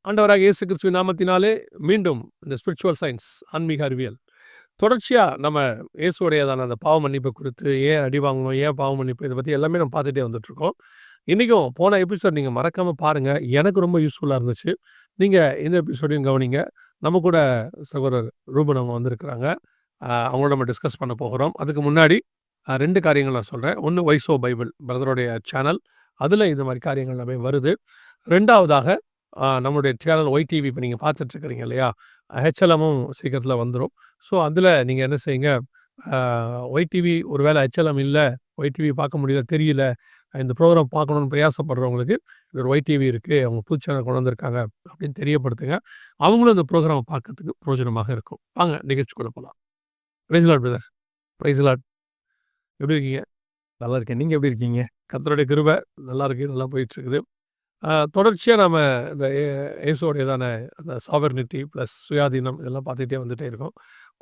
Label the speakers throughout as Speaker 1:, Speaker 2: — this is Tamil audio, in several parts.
Speaker 1: ஆண்டவராக இயேசு கிறிஸ்துவின் நாமத்தினாலே மீண்டும் இந்த ஸ்பிரிச்சுவல் சயின்ஸ் ஆன்மீக அறிவியல் தொடர்ச்சியாக நம்ம இயேசுடையதான அந்த பாவ மன்னிப்பை குறித்து ஏன் அடி வாங்கணும், ஏன் பாவ மன்னிப்பு, இதை பற்றி எல்லாமே நம்ம பார்த்துட்டே வந்துட்டுருக்கோம். இன்றைக்கும் போன எபிசோட் நீங்கள் மறக்காமல் பாருங்கள், எனக்கு ரொம்ப யூஸ்ஃபுல்லாக இருந்துச்சு. நீங்கள் இந்த எபிசோடையும் கவனிங்க. நம்ம கூட சகோதரர் ரூபன் அவங்க வந்திருக்கிறாங்க. அவங்களோட நம்ம டிஸ்கஸ் பண்ண போகிறோம். அதுக்கு முன்னாடி 2 காரியங்கள் நான் சொல்கிறேன். ஒன்று வைசோ பைபிள் பிரதருடைய சேனல், அதில் இந்த மாதிரி காரியங்கள் எல்லாமே வருது. 2வதாக நம்மளுடைய சேனல் ஒய்டிவி இப்போ நீங்கள் பார்த்துட்ருக்கிறீங்க இல்லையா, ஹெச்எல்எம்மும் சீக்கிரத்தில் வந்துடும். ஸோ அதில் நீங்கள் என்ன செய்யுங்க, ஒய்டிவி ஒரு வேளை ஹெச்எல்எம் இல்லை, ஒய்டிவி பார்க்க முடியல, தெரியல, இந்த ப்ரோக்ராம் பார்க்கணுன்னு பிரயாசப்படுறவங்களுக்கு ஒரு ஒய்டிவி இருக்குது, அவங்க புது சேனல் கொண்டு வந்திருக்காங்க அப்படின்னு தெரியப்படுத்துங்க. அவங்களும் இந்த ப்ரோக்ராமை பார்க்கறதுக்கு பிரயோஜனமாக இருக்கும். வாங்க நிகழ்ச்சிக்குள்ள போகலாம். Praise Lord brother. Praise Lord. எப்படி இருக்கீங்க?
Speaker 2: நல்லா இருக்கேன். நீங்கள் எப்படி இருக்கீங்க?
Speaker 1: கர்த்தருடைய கிருபை நல்லா இருக்கு, நல்லா போயிட்டுருக்குது. தொடர்ச்சியாக நம்ம இந்த இயேசுடையதான அந்த சாவர்னிட்டி ப்ளஸ் சுயாதீனம் இதெல்லாம் பார்த்துக்கிட்டே வந்துகிட்டே இருக்கோம்.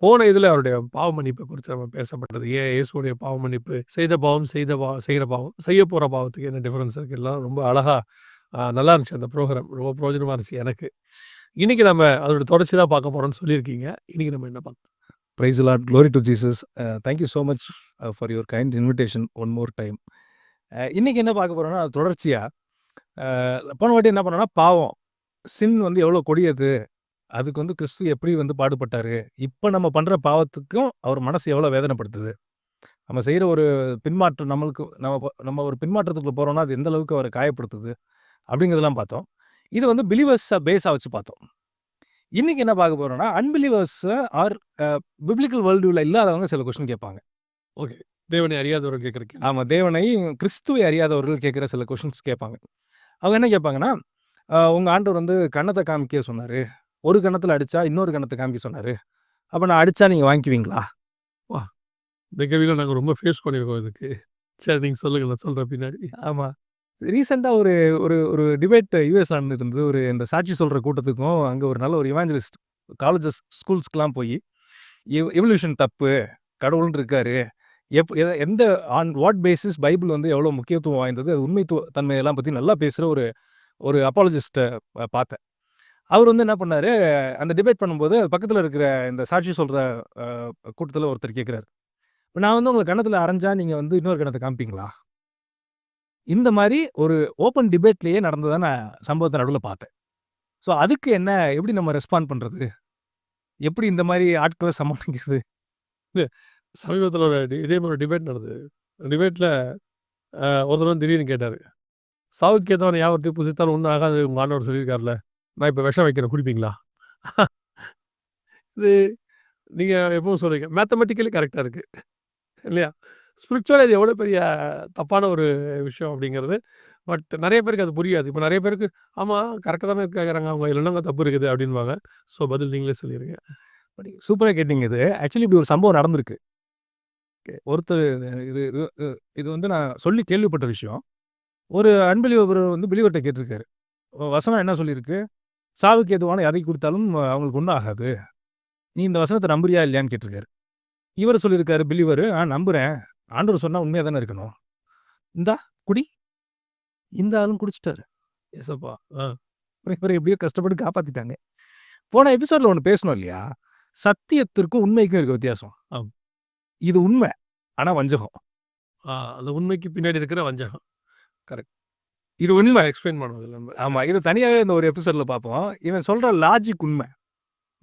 Speaker 1: போன இதில் அவருடைய பாவ மன்னிப்பை குறித்து நம்ம பேசப்பட்டது. ஏன் இயேசுடைய பாவ மன்னிப்பு, செய்த பாவம், செய்கிற பாவம், செய்ய போகிற பாவத்துக்கு என்ன டிஃப்ரென்ஸ் இருக்குது, எல்லாம் ரொம்ப அழகாக நல்லா இருந்துச்சு. அந்த ப்ரோக்ராம் ரொம்ப பிரயோஜனமாக இருந்துச்சு எனக்கு. இன்றைக்கி நம்ம அதோட தொடர்ச்சி தான் பார்க்க போகிறோம்னு சொல்லியிருக்கீங்க. இன்றைக்கி நம்ம என்ன பார்க்கலாம்?
Speaker 2: Praise lord, glory to Jesus. Thank you so much for your kind invitation one more time. இன்றைக்கி என்ன பார்க்க போகிறோன்னா, தொடர்ச்சியாக போன வாட்டி என்ன பண்ணோன்னா, பாவம் சின் எவ்வளோ கொடியது, அதுக்கு கிறிஸ்து எப்படி பாடுபட்டார், இப்போ நம்ம பண்ணுற பாவத்துக்கும் அவர் மனசு எவ்வளோ வேதனைப்படுத்துது, நம்ம செய்கிற ஒரு பின்மாற்றம், நம்ம ஒரு பின்மாற்றத்துக்குள்ளே போகிறோன்னா அது எந்த அளவுக்கு அவரை காயப்படுத்துது அப்படிங்கிறதெல்லாம் பார்த்தோம். இது பிலீவர்ஸை பேஸாக வச்சு பார்த்தோம். இன்றைக்கி என்ன பார்க்க போகிறோன்னா, அன்பிலீவர்ஸை ஆர் பிப்ளிக்கல் வேர்ல்டுவில் இல்லாதவங்க சில கொஸ்டின் கேட்பாங்க.
Speaker 1: ஓகே, தேவனை அறியாதவர்கள் கேட்குறீங்க?
Speaker 2: ஆமாம், தேவனை கிறிஸ்துவை அறியாதவர்கள் கேட்குற சில கொஸ்டின்ஸ் கேட்பாங்க. அவங்க என்ன கேட்பாங்கன்னா, உங்கள் ஆண்டவர் கன்னத்தை காமிக்க சொன்னார், ஒரு கன்னத்தில் அடித்தா இன்னொரு கன்னத்தை காமிக்க சொன்னார், அப்போ நான் அடித்தா நீங்கள் வாங்கிக்குவீங்களா?
Speaker 1: வா, இந்த கேள்வியில் நாங்கள் ரொம்ப ஃபேஸ் பண்ணியிருக்கோம் இதுக்கு. சரி, நீங்கள் சொல்லுங்கள், நான் சொல்கிறேன் பின்னாடி.
Speaker 2: ஆமாம், ரீசெண்டாக ஒரு ஒரு ஒரு டிபேட் யூஎஸ் நடந்துட்டு இருந்தது. இந்த சாட்சி சொல்கிற கூட்டத்துக்கும் அங்கே ஒரு நல்ல ஒரு இவாஞ்சலிஸ்ட் காலேஜஸ் ஸ்கூல்ஸ்க்கெலாம் போய் எவல்யூஷன் தப்பு, கடவுள்னு இருக்காரு, எந்த ஆன் வாட் பேசிஸ் பைபிள் எவ்வளோ முக்கியத்துவம் வாய்ந்தது, தன்மையெல்லாம் பற்றி நல்லா பேசுகிற ஒரு அப்பாலஜிஸ்ட்டை பார்த்தேன். அவர் என்ன பண்ணார், அந்த டிபேட் பண்ணும்போது பக்கத்தில் இருக்கிற இந்த சாட்சி சொல்கிற கூட்டத்தில் ஒருத்தர் கேட்குறாரு, இப்போ நான் உங்கள் கன்னத்தில் அரைஞ்சா நீங்கள் இன்னொரு கன்னத்தை காமிப்பீங்களா? இந்த மாதிரி ஒரு ஓப்பன் டிபேட்லேயே நடந்ததான சம்பவத்தை நடுவில் பார்த்தேன். ஸோ அதுக்கு எப்படி நம்ம ரெஸ்பாண்ட் பண்ணுறது, எப்படி இந்த மாதிரி ஆட்களை சமாளிக்கிறது?
Speaker 1: சமீபத்தில் இதே மாதிரி டிபேட் நடந்தது. டிபேட்டில் ஒருத்தர் திடீர்னு கேட்டார், சாவுக்கு ஏற்றவன் யாவத்தையும் புசித்தாலும் ஒன்றும் ஆகாது, உங்கள் ஆண்டவர் சொல்லியிருக்காருல, நான் இப்போ விஷம் வைக்கிறேன், குடிப்பீங்களா? இது நீங்கள் எப்பவும் சொல்லுவீங்க, மேத்தமெட்டிக்கலி கரெக்டாக இருக்குது இல்லையா? ஸ்பிரிச்சுவல் இது எவ்வளோ பெரிய தப்பான ஒரு விஷயம் அப்படிங்கிறது. பட் நிறைய பேருக்கு அது புரியாது. இப்போ நிறைய பேருக்கு ஆமாம் கரெக்டாக தானே கேட்குறாங்க அவங்க, இல்லைன்னா தப்பு இருக்குது அப்படின்வாங்க. ஸோ பதில் நீங்களே சொல்லிடுங்க.
Speaker 2: சூப்பராக கேட்டிங்க. இது ஆக்சுவலி இப்படி ஒரு சம்பவம் நடந்திருக்கு. ஒருத்தர் இது இது நான் சொல்லி கேள்விப்பட்ட விஷயம். ஒரு அன்பிலீவர் பிலீவர்கிட்ட கேட்டிருக்காரு, வசனம் என்ன சொல்லியிருக்கு, சாவுக்கு எதுவான எதை கொடுத்தாலும் அவங்களுக்கு ஒன்றும் ஆகாது, நீ இந்த வசனத்தை நம்புறியா இல்லையான்னு கேட்டிருக்காரு. இவர் சொல்லியிருக்காரு பிலீவர், நம்புகிறேன், ஆண்டவர் சொன்னால் உண்மையாக தானே இருக்கணும், இந்தா குடி. இந்த ஆளும் குடிச்சிட்டாரு.
Speaker 1: எஸ்ப்பா.
Speaker 2: இவரை எப்படியோ கஷ்டப்பட்டு காப்பாற்றிட்டாங்க. போன எபிசோடில் ஒன்று பேசணும் இல்லையா, சத்தியத்திற்கும் உண்மைக்கும் இருக்க வித்தியாசம். இது உண்மை, ஆனால் வஞ்சகம்.
Speaker 1: அந்த உண்மைக்கு பின்னாடி இருக்கிற வஞ்சகம். கரெக்ட். இது உண்மை எக்ஸ்பிளைன் பண்ணுவது நம்ம.
Speaker 2: ஆமாம், இது தனியாகவே இந்த ஒரு எபிசோடில் பார்ப்போம். இவன் சொல்கிற லாஜிக் உண்மை,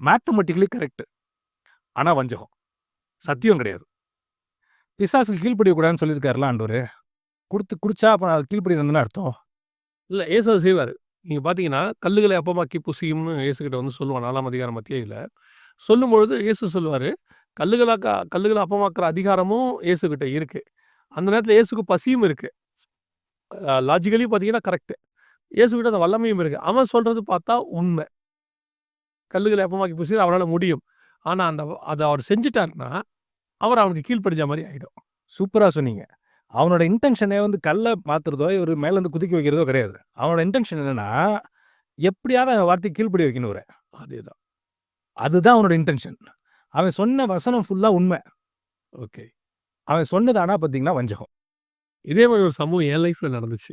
Speaker 2: மேத்தமெட்டிக்கலி கரெக்டு, ஆனால் வஞ்சகம், சத்தியம் கிடையாது. பிசாசுக்கு கீழ்ப்படியக்கூடாதுன்னு சொல்லியிருக்காருல ஆண்டவர், குடிச்சா அப்போ நான் கீழ்ப்படி இருந்தேன்னு அர்த்தம்
Speaker 1: இல்லை. ஏசு செய்வார். நீங்கள் பார்த்தீங்கன்னா கல்லுகளை அப்பமாக்கி புசியும்னு இயேசுகிட்ட சொல்லுவான் 4ஆம் அதிகாரம் மத்தியில். சொல்லும்பொழுது இயேசு சொல்லுவார், கல்லுகளை அப்பமாக்குற அதிகாரமும் இயேசுகிட்ட இருக்குது. அந்த நேரத்தில் இயேசுக்கு பசியும் இருக்குது. லாஜிக்கலி பார்த்தீங்கன்னா கரெக்டு. இயேசுகிட்ட அந்த வல்லமையும் இருக்குது. அவன் சொல்கிறது பார்த்தா உண்மை. கல்லுகளை அப்பமாக்கி புசி அவரால் முடியும். ஆனால் அதை அவர் செஞ்சிட்டாருன்னா அவனுக்கு கீழ்ப்படிஞ்ச மாதிரி ஆகிடும்.
Speaker 2: சூப்பராக சொன்னீங்க. அவனோட இன்டென்ஷனே கல்லை மாற்றுறதோ ஒரு மேலேருந்து குதிக்க வைக்கிறதோ கிடையாது. அவனோட இன்டென்ஷன் என்னென்னா எப்படியாவது அவன் வார்த்தைக்கு கீழ்ப்படி வைக்கணும்.
Speaker 1: அதேதான்,
Speaker 2: அதுதான் அவனோட இன்டென்ஷன். அவன் சொன்ன வசனம் ஃபுல்லாக உண்மை.
Speaker 1: ஓகே,
Speaker 2: அவன் சொன்னது ஆனால் பார்த்தீங்கன்னா வஞ்சகம்.
Speaker 1: இதே மாதிரி ஒரு சம்பவம் என் லைஃப்பில் நடந்துச்சு.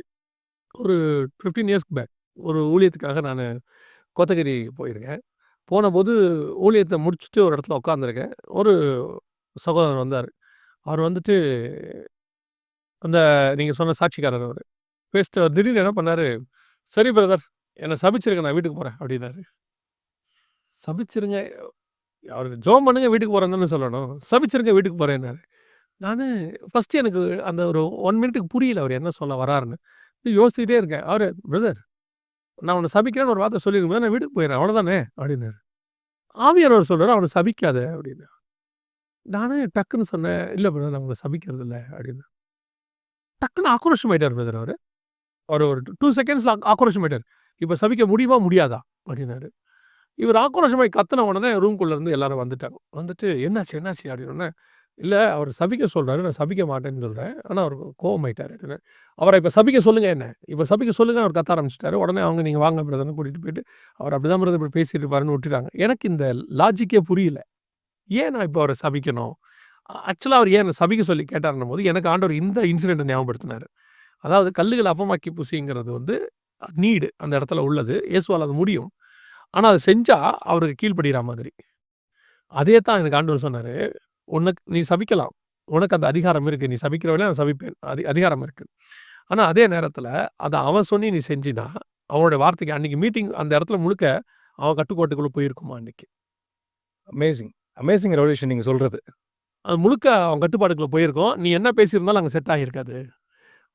Speaker 1: ஒரு 15 இயர்ஸ்க்கு பேக் ஒரு ஊழியத்துக்காக நான் கோத்தகிரி போயிருக்கேன். போனபோது ஊழியத்த முடிச்சுட்டு ஒரு இடத்துல உட்காந்துருக்கேன். ஒரு சகோதரர் வந்தாரு. அவர் வந்துட்டு அந்த நீங்க சொன்ன சாட்சிக்காரர் அவரு. பேசிட்டு அவர் திடீர்னு என்ன பண்ணாரு, "சரி பிரதர், என்ன சபிச்சிருங்க நான் வீட்டுக்கு போறேன்" அப்படின்னாரு. சபிச்சிருங்க, அவரு ஜெபம் பண்ணுங்க வீட்டுக்கு போறேன்னு தானே சொல்லணும். சபிச்சிருங்க வீட்டுக்கு போறேன்னாரு. நானு ஃபர்ஸ்ட்டு எனக்கு அந்த ஒரு 1 மினிட்டுக்கு புரியல அவரு என்ன சொல்ல வராருன்னு. யோசிச்சுக்கிட்டே இருக்கேன். அவரு, "பிரதர், நான் உன்ன சபிக்கிறேன்னு ஒரு வார்த்தை சொல்லிருக்கும் நான் வீட்டுக்கு போயிடுறேன் அவ்வளோதானே" அப்படின்னாரு. ஆவியானவர் சொல்றாரு, "அவன சபிக்காத" அப்படின்னு. நானு டக்குன்னு சொன்னேன், "இல்ல பிரதர் நான் உங்கள சபிக்கிறது இல்ல" அப்படின்னு. டக்குன்னு ஆக்ரோஷமாயிட்டாரு பிரதர் அவரு. அவரு ஒரு 2 செகண்ட்ஸ்ல ஆக்ரோஷமாயிட்டாரு. "இப்ப சபிக்க முடியுமா? முடியாதா?" அப்படின்னாரு. இவரு ஆக்ரோஷமாயி கத்துன உடனே ரூம்குள்ள இருந்து எல்லாரும் வந்துட்டாங்க. வந்துட்டு, "என்னாச்சு? என்னாச்சு?" அப்படின்னோனே, "இல்ல அவரு சபிக்க சொல்றாரு. நான் சபிக்க மாட்டேன்னு சொல்றேன். ஆனா அவரு கோவமாயிட்டாரு" அப்படின்னேன். "அவர இப்ப சபிக்க சொல்லுங்க என்ன. இப்ப சபிக்க சொல்லுங்கன்னு" அவரு கத்த ஆரம்பிச்சுட்டாரு. உடனே அவங்க, "நீங்க வாங்க பிரதர்ன்னு" கூட்டிட்டு போயிட்டு, "அவர் அப்படிதான் பிரதர் இப்படி பேசிட்டு இருப்பாருன்னு" விட்டுட்டாங்க. எனக்கு இந்த லாஜிக்கே புரியல. ஏன் நான் இப்ப அவர சபிக்கணும்? ஆக்சுவலா அவரு ஏன் என்ன சபிக்க சொல்லி கேட்டாருன்னும்போது, எனக்கு ஆண்டவர் இந்த இன்சிடென்ட்ட ஞாபகப்படுத்தினாரு. அதாவது கல்லுகள அப்பமாக்கி புசிங்கிறது வந்து நீடு அந்த இடத்துல உள்ளது. இயேசுவால அது முடியும். ஆனா அத செஞ்சா அவருக்கு கீழ்ப்படியிற மாதிரி. அதே தான் எனக்கு ஆண்டவர் சொன்னாரு. "உனக்கு நீ சபிக்கலாம். உனக்கு அந்த அதிகாரம் இருக்கு. நீ சபிக்கிறவனே நான் சபிப்பேன். அதிகாரம் இருக்கு. ஆனா அதே நேரத்துல அத அவன் சொல்லி நீ செஞ்சினா, அவனுடைய வார்த்தைக்கு அன்னைக்கு மீட்டிங் அந்த இடத்துல முழுக்க அவன் கட்டுக்கோட்டுக்குள்ள போயிருக்குமா அன்னைக்கு.
Speaker 2: அமேசிங். அமேசிங் ரெவல்யூஷன் நீங்க சொல்றது.
Speaker 1: அது முழுக்க அவன் கட்டுப்பாட்டுக்குள்ள போயிருக்கும். நீ என்ன பேசியிருந்தாலும் அங்க செட் ஆகியிருக்காது.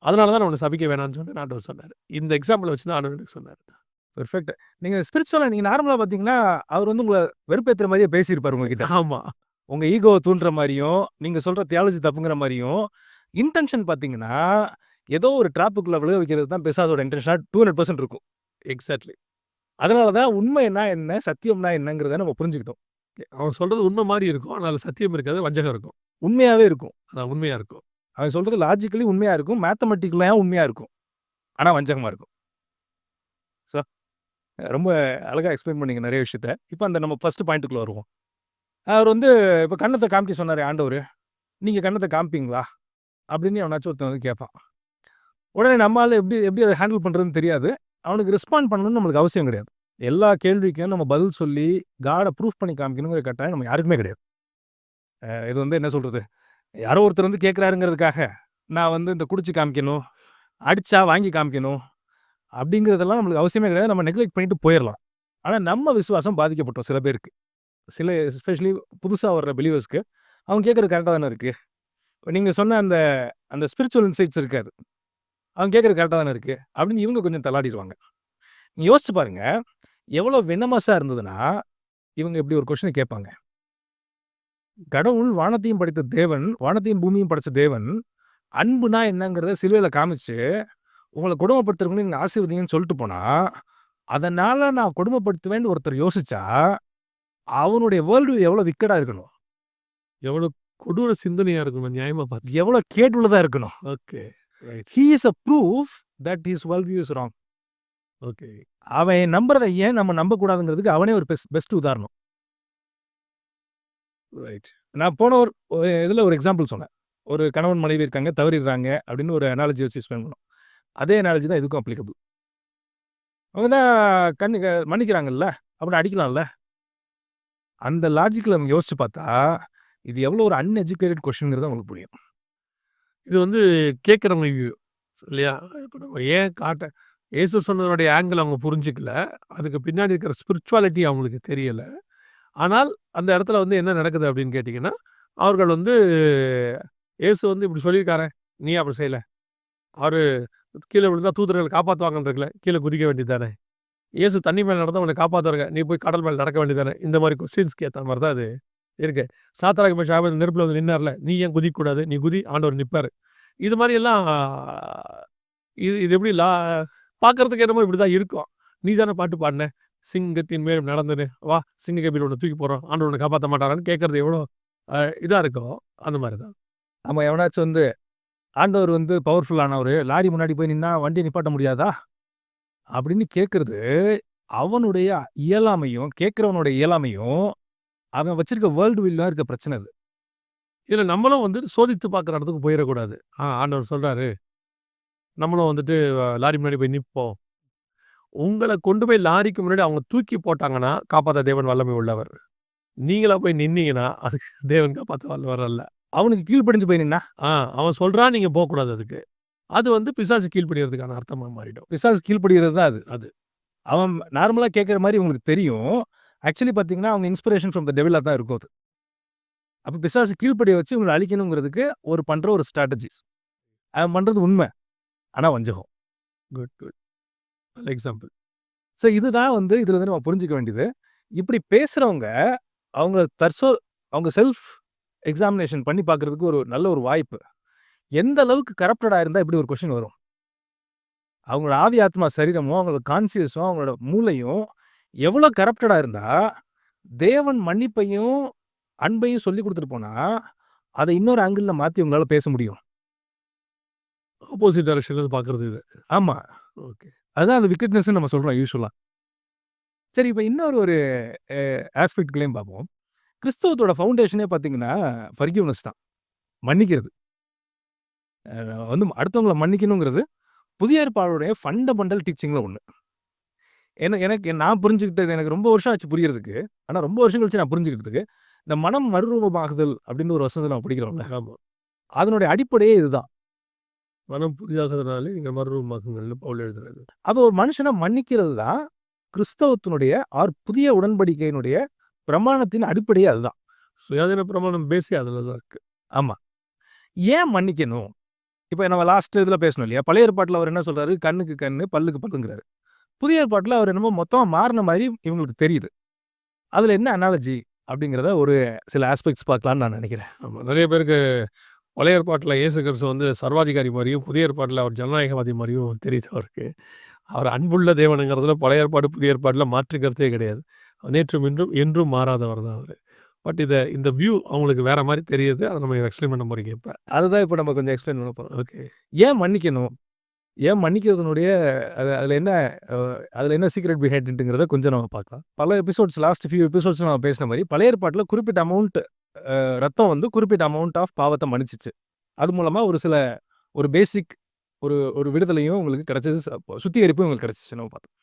Speaker 1: அதனால தான் நான் உன்ன சபிக்க வேணான்னு சொல்லிட்டு ஆண்டவர் சொன்னாரு. இந்த எக்ஸாம்பிள வச்சு தான் ஆண்டவர் எனக்கு சொன்னாரு.
Speaker 2: பெர்ஃபெக்ட். நீங்க ஸ்பிரிச்சுவலா நீங்க நார்மலா பார்த்தீங்கன்னா, அவர் வந்து உங்கள வெறுப்பேத்துற மாரியே பேசியிருப்பாரு உங்ககிட்ட.
Speaker 1: ஆமா.
Speaker 2: உங்க ஈகோவ தூண்டுற மாரியும், நீங்க சொல்ற தியாலஜி தப்புங்கிற மாரியும், இன்டென்ஷன் பார்த்தீங்கன்னா, ஏதோ ஒரு ட்ராப்புக்குள்ள விழ வைக்கிறது தான் பிசாசோட இன்டென்ஷனா 200% இருக்கும்.
Speaker 1: எக்ஸாக்ட்லி.
Speaker 2: அதனால தான் உண்மைன்னா என்ன, சத்தியம்னா என்னங்கிறத நம்ம புரிஞ்சுக்கிட்டோம்.
Speaker 1: அவன் சொல்றது உண்ம மாரி இருக்கும். ஆனா அதுல சத்தியம் இருக்காது. வஞ்சகம் இருக்கும்.
Speaker 2: உண்மையாவே இருக்கும்.
Speaker 1: அதான் உண்மையா இருக்கும்.
Speaker 2: அவன் சொல்றது லாஜிக்கலி உண்மையா இருக்கும். மேத்தமேட்டிக்கலா உண்மையா இருக்கும். ஆனா வஞ்சகமா இருக்கும். ஸோ ரொம்ப அழகா எக்ஸ்பிளைன் பண்ணீங்க நெறைய விஷயத்த. இப்ப அந்த நம்ம ஃபர்ஸ்ட் பாயிண்ட்க்குள்ள வருவோம். அவர் வந்து இப்ப கன்னத்த காமிக்க சொன்னாரே ஆண்டவரு. நீங்க கன்னத்த காமிப்பீங்களா? அப்படின்னு எவனாச்சும் ஒருத்தன் வந்து கேட்பான். உடனே நம்ம ஆளு எப்படி எப்படி அத ஹேண்டில் பண்றதுன்னு தெரியாது. அவனுக்கு ரெஸ்பாண்ட் பண்ணணும்னு நம்மளுக்கு அவசியம் கிடையாது. எல்லா கேள்விக்கும் நம்ம பதில் சொல்லி காட ப்ரூஃப் பண்ணி காமிக்கணுங்கிற கட்டாயம் நம்ம யாருக்குமே கிடையாது. இது வந்து என்ன சொல்றது? யாரோ ஒருத்தர் வந்து கேட்கிறாருங்கிறதுக்காக, நான் வந்து இந்த குடிச்சு காமிக்கணும், அடிச்சா வாங்கி காமிக்கணும், அப்படிங்கிறதெல்லாம் நம்மளுக்கு அவசியமே கிடையாது. நம்ம நெக்லெக்ட் பண்ணிட்டு போயிரலாம். ஆனா நம்ம விசுவாசம் பாதிக்கப்பட்டோம் சில பேருக்கு. சில எஸ்பெஷலி புதுசா வர்ற பிலீவர்ஸ்க்கு, அவங்க கேட்கறது கரெக்ட்டா தானே இருக்கு. நீங்க சொன்ன அந்த அந்த ஸ்பிரிச்சுவல் இன்சைட்ஸ் இருக்காது. அவங்க கேட்கறது கரெக்ட்டா தானே இருக்கு. அப்படின்னு இவங்க கொஞ்சம் தள்ளாடிருவாங்க. நீங்க யோசிச்சு பாருங்க. எவ்வளோ வெனமஸா இருந்ததுன்னா, இவங்க இப்படி ஒரு கொஸ்டின கேட்பாங்க. கடவுள் வானத்தையும் படைத்த தேவன், வானத்தையும் பூமியும் படைச்ச தேவன், அன்புனா என்னங்கிறத சிலுவையில காமிச்சு, உங்கள கொடுமைப்படுத்துறவங்கள நீங்க ஆசீர்வதிங்கன்னு சொல்லிட்டு போனா, அதனால நான் கொடுமைப்படுத்துவேன்னு ஒருத்தர் யோசிச்சா, அவனுடைய வேர்ல்ட் வியூ எவ்வளோ விக்கெடா இருக்கணும்.
Speaker 1: எவ்வளோ கொடூர சிந்தனையா இருக்கணும் நியாயமா பார்த்து.
Speaker 2: எவ்வளோ கேடுள்ளதா இருக்கணும்.
Speaker 1: Okay. Right.
Speaker 2: He is a proof that his world view is wrong.
Speaker 1: Okay.
Speaker 2: அவன் நம்புறத ஏன் நம்ம நம்பக்கூடாதுங்கிறதுக்கு அவனே ஒரு பெஸ்ட் உதாரணம்.
Speaker 1: ரைட்.
Speaker 2: நான் போன ஒரு இதுல ஒரு எக்ஸாம்பிள் சொன்னேன். ஒரு கணவன் மனைவி இருக்காங்க, தவறிடுறாங்க அப்படின்னு ஒரு அனாலஜி வச்சு எக்ஸ்பிளைன் பண்ணோம். அதே அனாலஜி தான் இதுக்கும் அப்ளிகபிள். அவங்க தான் மன்னிக்கிறாங்கல்ல, அப்புறம் அடிக்கலாம்ல. அந்த லாஜிக்ல நம்ம யோசிச்சு பார்த்தா, இது எவ்வளோ ஒரு அன்எஜுகேட்டட் கொஸ்டின்ங்கிறது உங்களுக்கு புரியும்.
Speaker 1: இது வந்து கேட்கிறவங்க வியூ இல்லையா? இப்ப நம்ம ஏன் இயேசு சொன்னதனுடைய ஆங்கிள் அவங்க புரிஞ்சுக்கல. அதுக்கு பின்னாடி இருக்கிற ஸ்பிரிச்சுவாலிட்டி அவங்களுக்கு தெரியல. ஆனால் அந்த இடத்துல வந்து என்ன நடக்குது அப்படின்னு கேட்டீங்கன்னா, அவர்கள் வந்து இயேசு வந்து இப்படி சொல்லியிருக்காரே, நீ ஏன் அப்படி செய்யல? அவரு கீழ விழுந்தா தூதர்கள் காப்பாத்துவாங்கன்னு இருக்குல்ல, கீழ குதிக்க வேண்டியது தானே? இயேசு தண்ணி மேல நடந்தா உன்ன காப்பாத்துவாருங்க. நீ போய் கடல் மேல நடக்க வேண்டியது தானே? இந்த மாரி கொஸ்டின்ஸ்க்கு ஏத்த மாரி தான் அது இருக்கு. சாத்ராக், மேஷாக் நெருப்புல வந்து நின்னார்ல, நீ ஏன் குதிக்கக்கூடாது? நீ குதி, ஆண்டவர் நிப்பாரு. இது மாரி எல்லாம் இது இது எப்படி பார்க்கறதுக்கு என்னமோ இப்படிதான் இருக்கும். நீ தானே பாட்டு பாடுன, சிங்கத்தின் மேல் நடந்துன்னு, வா சிங்கக்கபில உன்ன தூக்கி போடுறோம். ஆண்டவர் உன்ன காப்பாத்த மாட்டாரான்னு கேட்கறது எவ்வளோ இதா இருக்கும். அந்த மாரி தான்.
Speaker 2: நம்ம எவனாச்சும் வந்து, ஆண்டவர் வந்து பவர்ஃபுல் ஆனவரு, லாரி முன்னாடி போய் நின்னா வண்டிய நிப்பாட்ட முடியாதா? அப்படின்னு கேட்கறது, அவனுடைய இயலாமையும், கேட்கிறவனுடைய இயலாமையும், அவன் வச்சிருக்க வேர்ல்ட் வியூல இருக்க பிரச்சனை அது.
Speaker 1: இதுல நம்மளும் வந்து சோதித்து பார்க்குற இடத்துக்கு போயிறக்கூடாது. ஆண்டவர் சொல்றாரு, நம்மளும் வந்துட்டு லாரி முன்னாடி போய் நிப்போம். உங்கள கொண்டு போய் லாரிக்கு முன்னாடி அவங்க தூக்கி போட்டாங்கன்னா, காப்பாத்த தேவன் வல்லமை உள்ளவர். நீங்களா போய் நின்னீங்கன்னா, அதுக்கு தேவன் காப்பாத்த வல்லவர் அல்ல.
Speaker 2: அவனுக்கு கீழ்ப்படிஞ்சு போய் நின்னா,
Speaker 1: அவன் சொல்றான், நீங்க போக்கூடாது அதுக்கு. அது வந்து பிசாசு கீழ்ப்படியறதுக்கான அர்த்தமா மாறிடும்.
Speaker 2: பிசாசு கீழ்ப்படிகிறது தான் அது.
Speaker 1: அது.
Speaker 2: அவன் நார்மலா கேட்கிற மாரி உங்களுக்கு தெரியும். ஆக்சுவலி பார்த்தீங்கன்னா, அவங்க இன்ஸ்பிரேஷன் ஃப்ரம் த டெவிலா தான் இருக்கும் அது. அப்ப பிசாசு கீழ்ப்படிய வச்சு உங்கள அழிக்கணுங்கிறதுக்கு பண்ற ஒரு ஸ்ட்ராட்டஜிஸ். அவன் பண்றது உண்மை. ஆனா வஞ்சகம்.
Speaker 1: Good, good. நல்ல எக்ஸாம்பிள்.
Speaker 2: ஸோ இதுதான் இதுல இருந்து நம்ம புரிஞ்சுக்க வேண்டியது. இப்படி பேசுறவங்க, அவங்க அவங்க செல்ஃப் எக்ஸாமினேஷன் பண்ணி பார்க்கறதுக்கு ஒரு நல்ல ஒரு வாய்ப்பு. எந்த அளவுக்கு கரப்டடா இருந்தா இப்படி ஒரு கொஸ்டின் வரும். அவங்களோட ஆவி, ஆத்மா, சரீரமும், அவங்களோட கான்சியஸும், அவங்களோட மூளையும் எவ்வளோ கரப்டடா இருந்தா, தேவன் மன்னிப்பையும், அன்பையும் சொல்லிக் குடுத்துட்டு போனா, அத இன்னொரு ஆங்கிள்ல மாத்தி உங்களால பேச முடியும்.
Speaker 1: ஆப்போசிட் டைரக்ஷன்ல இருந்து பார்க்கறது இது.
Speaker 2: ஆமா.
Speaker 1: ஓகே.
Speaker 2: அதுதான் அந்த விக்கெட்னஸ்ன்னு நம்ம சொல்றோம் யூசுவலா. சரி, இப்ப இன்னொரு அ ஆஸ்பெக்ட்குள்ளயும் பார்ப்போம். கிறிஸ்தவத்தோட ஃபவுண்டேஷனே பார்த்தீங்கன்னா, ஃபர்கிவ்னஸ் தான். மன்னிக்கிறது. அடுத்தவங்கள மன்னிக்கணுங்கிறது புதிய ஏற்பாடுடைய ஃபண்டமெண்டல் டீச்சிங்ல ஒண்ணு. எனக்கு நான் புரிஞ்சுக்கிட்டது எனக்கு ரொம்ப வருஷம் ஆச்சு புரியறதுக்கு. ஆனா ரொம்ப வருஷம் கழிச்சு நான் புரிஞ்சுக்கிட்டதுக்கு, இந்த மனம் மறுரூபமாகுதல் அப்படின்னு ஒரு வசனத்த நம்ம படிக்கிறோம்ல.
Speaker 1: ஆமா.
Speaker 2: அதனுடைய அடிப்படையே இதுதான்.
Speaker 1: மனம் புதிதாகிறதுனாலே நீங்க மறுரூபமாகுங்கள்னு பவுல் எழுதுறாரு.
Speaker 2: அப்ப ஒரு மனுஷன மன்னிக்கிறது தான் கிறிஸ்தவத்தினுடைய புதிய உடன்படிக்கையினுடைய பிரமாணத்தின் அடிப்படையே அதுதான்.
Speaker 1: சுயாதீன பிரமாணம் பேஸே அதுல தான் இருக்கு.
Speaker 2: ஆமா. ஏன் மன்னிக்கணும்? இப்ப நம்ம லாஸ்ட் இதுல பேசணும் இல்லையா? பழைய ஏற்பாட்டுல அவர் என்ன சொல்றாரு? கண்ணுக்கு கண்ணு, பல்லுக்கு பல்லுங்கிறாரு. புதிய ஏற்பாட்டுல அவர் என்னமோ மொத்தமா மாறுன மாரி இவங்களுக்கு தெரியுது. அதுல என்ன அனாலஜி அப்படிங்கிறத ஒரு சில ஆஸ்பெக்ட்ஸ் பார்க்கலாம்னு நான் நினைக்கிறேன்.
Speaker 1: ஆமா. நிறைய பேருக்கு பழைய ஏற்பாட்டுல இயேசு கிறிஸ்து வந்து சர்வாதிகாரி மாரியும், புதிய ஏற்பாட்டுல அவர் ஜனநாயகவாதி மாரியும் தெரியுது அவருக்கு. அவர் அன்புள்ள தேவனுங்கிறதுல பழைய ஏற்பாடு, புதிய ஏற்பாட்டுல மாற்று கருத்தே கிடையாது. நேற்றும், இன்றும், என்றும் மாறாதவர் தான் அவரு. பட் இந்த வியூ அவங்களுக்கு வேற மாரி தெரியுது. அத நம்ம எக்ஸ்பிளைன் பண்ண போறீங்க இப்ப.
Speaker 2: அதுதான் இப்ப நம்ம கொஞ்சம் எக்ஸ்பிளைன் பண்ண போறோம்.
Speaker 1: ஓகே.
Speaker 2: ஏன் மன்னிக்கணும்? ஏன் மன்னிக்கிறதுனுடைய அதுல என்ன அதுல என்ன சீக்ரெட் பிஹைண்ட்ங்கிறத கொஞ்சம் நம்ம பார்க்கலாம். பல எபிசோட்ஸ் லாஸ்ட் ஃபியூ எபிசோட்ஸ்ல நம்ம பேசின மாரி பழைய ஏற்பாட்டுல குறிப்பிட்ட அமௌண்ட் ரத்தம் குறிப்பிட்ட அமௌண்ட் ஆஃப் பாவத்த மன்னிச்சுச்சு. அது மூலமா ஒரு பேசிக் ஒரு விடுதலையும் உங்களுக்கு கிடைச்சது. சுத்திகரிப்பும் உங்களுக்கு கிடைச்சிச்சு நம்ம பார்த்தோம்.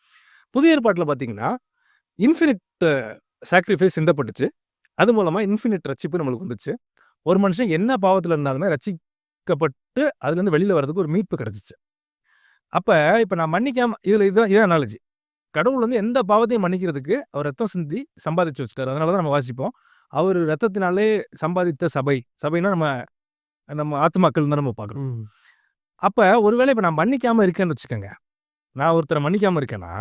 Speaker 2: புதிய ஏற்பாட்டுல பார்த்தீங்கன்னா, இன்ஃபினிட் சாக்ரிஃபைஸ் சிந்தப்பட்டுச்சு. அது மூலமா இன்ஃபினிட் ரட்சிப்பு நம்மளுக்கு வந்துச்சு. ஒரு மனுஷன் என்ன பாவத்துல இருந்தாலுமே ரட்சிக்கப்பட்டு அதுலேருந்து வெளியில வர்றதுக்கு ஒரு மீட்பு கிடைச்சிச்சு. அப்ப இப்ப நான் மன்னிக்காம இதான் அனாலஜி. கடவுள் எந்த பாவத்தையும் மன்னிக்கிறதுக்கு அவர் ரத்தம் சிந்தி சம்பாதிச்சு வச்சுட்டாரு. அதனால தான் நம்ம வாசிப்போம். அவர் ரத்தத்தினாலே சம்பாதித்த சபைனா நம்ம ஆத்துமாக்கள் தான் நம்ம பார்க்குறோம். அப்ப ஒருவேளை இப்ப நான் மன்னிக்காம இருக்கேன்னு வச்சுக்கோங்க. நான் ஒருத்தரை மன்னிக்காம இருக்கேன்னா,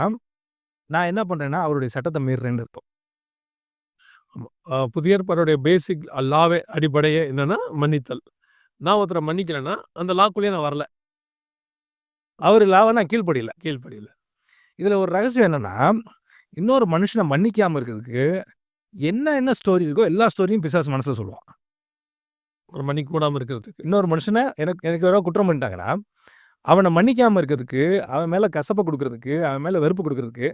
Speaker 2: நான் என்ன பண்றேன்னா அவருடைய சட்டத்தை மீறுறேன்னு அர்த்தம்.
Speaker 1: புதிய ஏற்பாடுடைய பேசிக் லாவே அடிப்படையே என்னன்னா மன்னித்தல். நான் ஒருத்தரை மன்னிக்கிறேன்னா, அந்த லாக்குள்ளேயே நான் வரல.
Speaker 2: அவரு லாவ நான் கீழ்ப்படியல.
Speaker 1: இதுல
Speaker 2: ஒரு ரகசியம் என்னன்னா, இன்னொரு மனுஷனை மன்னிக்காம இருக்கிறதுக்கு என்ன ஸ்டோரி இருக்கோ எல்லா ஸ்டோரியும் பிசாசு மனசுல சொல்லுவான்.
Speaker 1: ஒரு மன்னிக்க கூடாம இருக்கிறதுக்கு.
Speaker 2: இன்னொரு மனுஷனை எனக்கு யாரோ குற்றம் பண்ணிட்டாங்கன்னா, அவனை மன்னிக்காம இருக்கிறதுக்கு, அவன் மேல கசப்பை குடுக்கறதுக்கு, அவன் மேல வெறுப்பு குடுக்கறதுக்கு